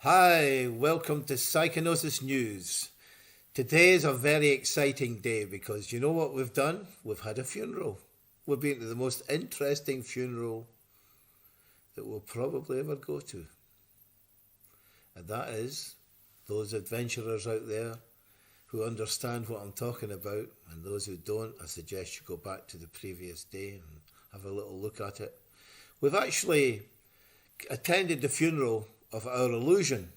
Hi, welcome to Psychonosis News. Today is a very exciting day because you know what we've done? We've had a funeral. We've been to the most interesting funeral that we'll probably ever go to. And that is those adventurers out there who understand what I'm talking about, and those who don't, I suggest you go back to the previous day and have a little look at it. We've actually attended the funeral of our illusion.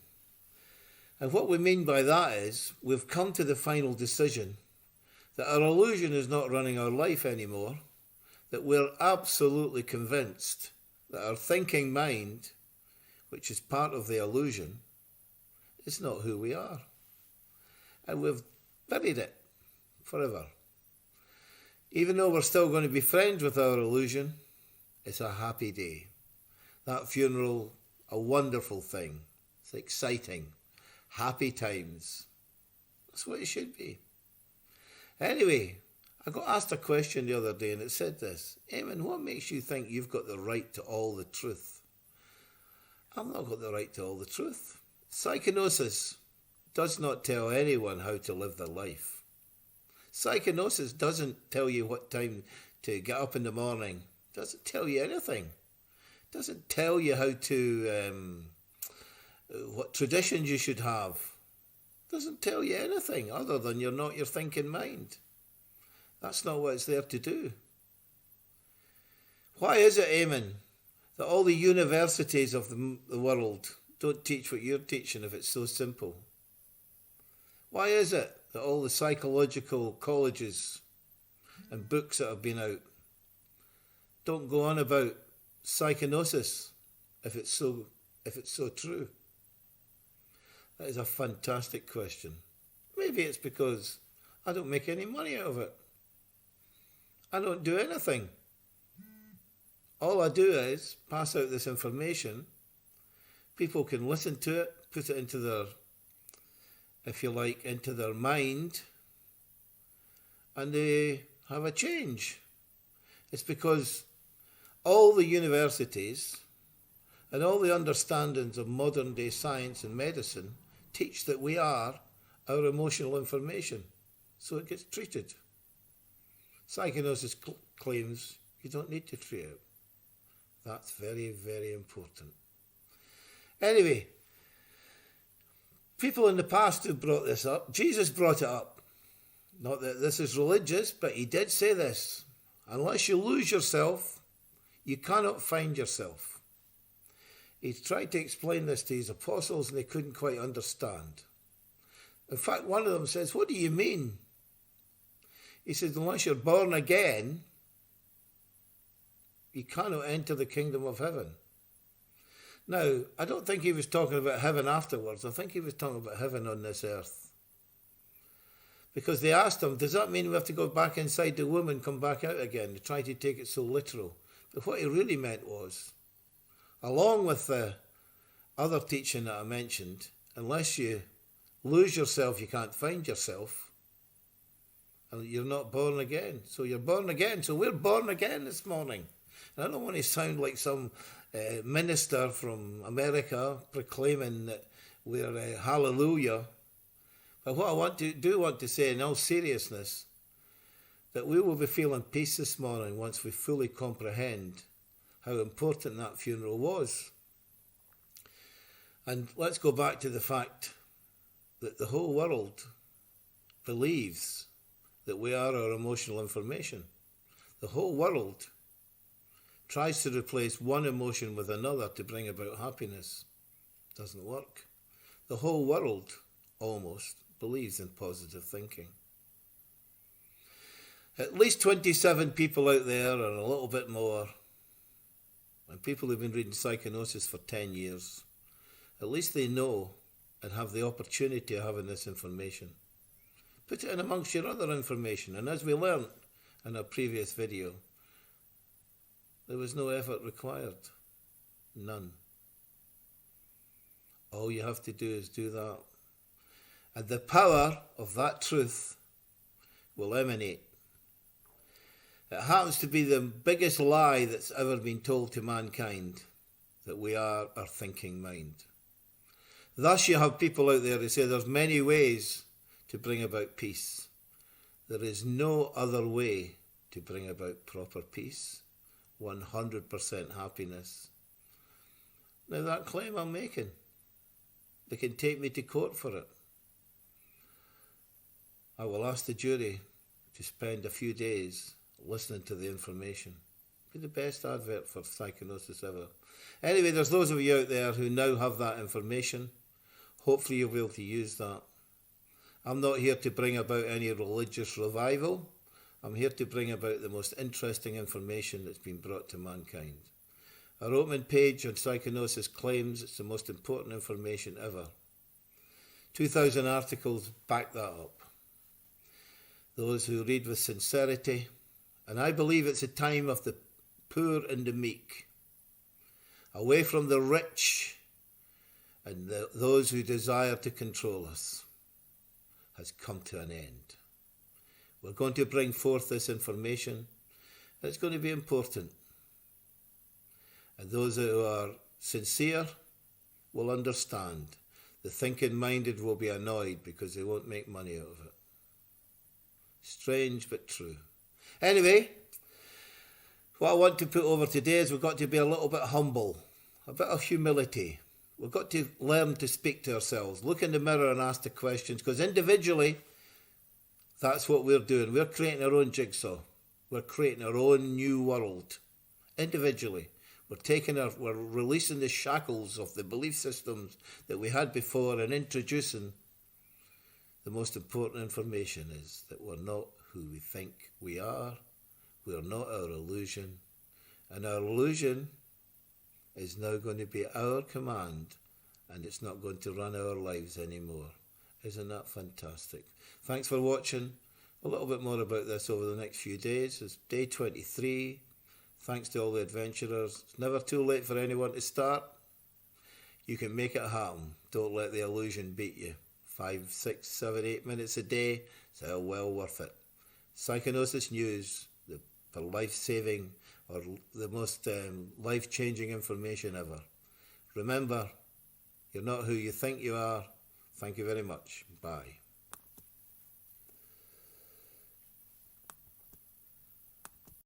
And what we mean by that is we've come to the final decision that our illusion is not running our life anymore, that we're absolutely convinced that our thinking mind, which is part of the illusion, is not who we are. And we've buried it forever. Even though we're still going to be friends with our illusion, it's a happy day. That funeral, a wonderful thing. It's exciting. Happy times. That's what it should be. Anyway, I got asked a question the other day and it said this: Eamon, what makes you think you've got the right to all the truth? I've not got the right to all the truth. Psychonosis does not tell anyone how to live their life. Psychonosis doesn't tell you what time to get up in the morning. Doesn't tell you anything. Doesn't tell you how to what traditions you should have. Doesn't tell you anything other than you're not your thinking mind. That's not what it's there to do. Why is it, Eamon, that all the universities of the world don't teach what you're teaching if it's so simple? Why is it that all the psychological colleges and books that have been out don't go on about psychonosis if it's so true? That is a fantastic question. Maybe it's because I don't make any money out of it. I don't do anything. All I do is pass out this information. People can listen to it, put it into their, if you like, into their mind, and they have a change. It's because all the universities and all the understandings of modern day science and medicine teach that we are our emotional information, so it gets treated. Psychonosis claims you don't need to treat it. That's very, very important. Anyway, people in the past who brought this up, Jesus brought it up. Not that this is religious, but he did say this: unless you lose yourself, you cannot find yourself. He tried to explain this to his apostles and they couldn't quite understand. In fact, one of them says, "What do you mean?" He says, unless you're born again, you cannot enter the kingdom of heaven. Now, I don't think he was talking about heaven afterwards. I think he was talking about heaven on this earth. Because they asked him, does that mean we have to go back inside the womb and come back out again? They tried to take it so literal. But what he really meant was, along with the other teaching that I mentioned, unless you lose yourself, you can't find yourself. And you're not born again. So you're born again. So we're born again this morning. And I don't want to sound like some minister from America proclaiming that we're hallelujah. But what I want to say in all seriousness, that we will be feeling peace this morning once we fully comprehend how important that funeral was. And let's go back to the fact that the whole world believes that we are our emotional information. The whole world tries to replace one emotion with another to bring about happiness. Doesn't work. The whole world almost believes in positive thinking. At least 27 people out there, and a little bit more, and people who've been reading Psychonosis for 10 years, at least they know and have the opportunity of having this information. Put it in amongst your other information, and as we learned in our previous video, there was no effort required. None. All you have to do is do that. And the power of that truth will emanate. It happens to be the biggest lie that's ever been told to mankind, that we are our thinking mind. Thus you have people out there who say there's many ways to bring about peace. There is no other way to bring about proper peace, 100% happiness. Now that claim I'm making, they can take me to court for it. I will ask the jury to spend a few days listening to the information. Be the best advert for Psychonosis ever. Anyway, there's those of you out there who now have that information. Hopefully you'll be able to use that. I'm not here to bring about any religious revival. I'm here to bring about the most interesting information that's been brought to mankind. Our opening page on Psychonosis claims it's the most important information ever. 2,000 articles back that up. Those who read with sincerity, and I believe it's a time of the poor and the meek, away from the rich and those who desire to control us, has come to an end. We're going to bring forth this information, and it's going to be important. And those who are sincere will understand. The thinking-minded will be annoyed because they won't make money out of it. Strange but true. Anyway, what I want to put over today is we've got to be a little bit humble, a bit of humility. We've got to learn to speak to ourselves, look in the mirror and ask the questions, because individually, that's what we're doing. We're creating our own jigsaw. We're creating our own new world. Individually. We're releasing the shackles of the belief systems that we had before and introducing the most important information is that we're not who we think we are. We're not our illusion. And our illusion is now going to be our command, and it's not going to run our lives anymore. Isn't that fantastic? Thanks for watching. A little bit more about this over the next few days. It's day 23. Thanks to all the adventurers. It's never too late for anyone to start. You can make it happen. Don't let the illusion beat you. 5, 6, 7, 8 minutes a day. It's well worth it. Psychonosis News, for life-saving or the most life-changing information ever. Remember, you're not who you think you are. Thank you very much. Bye.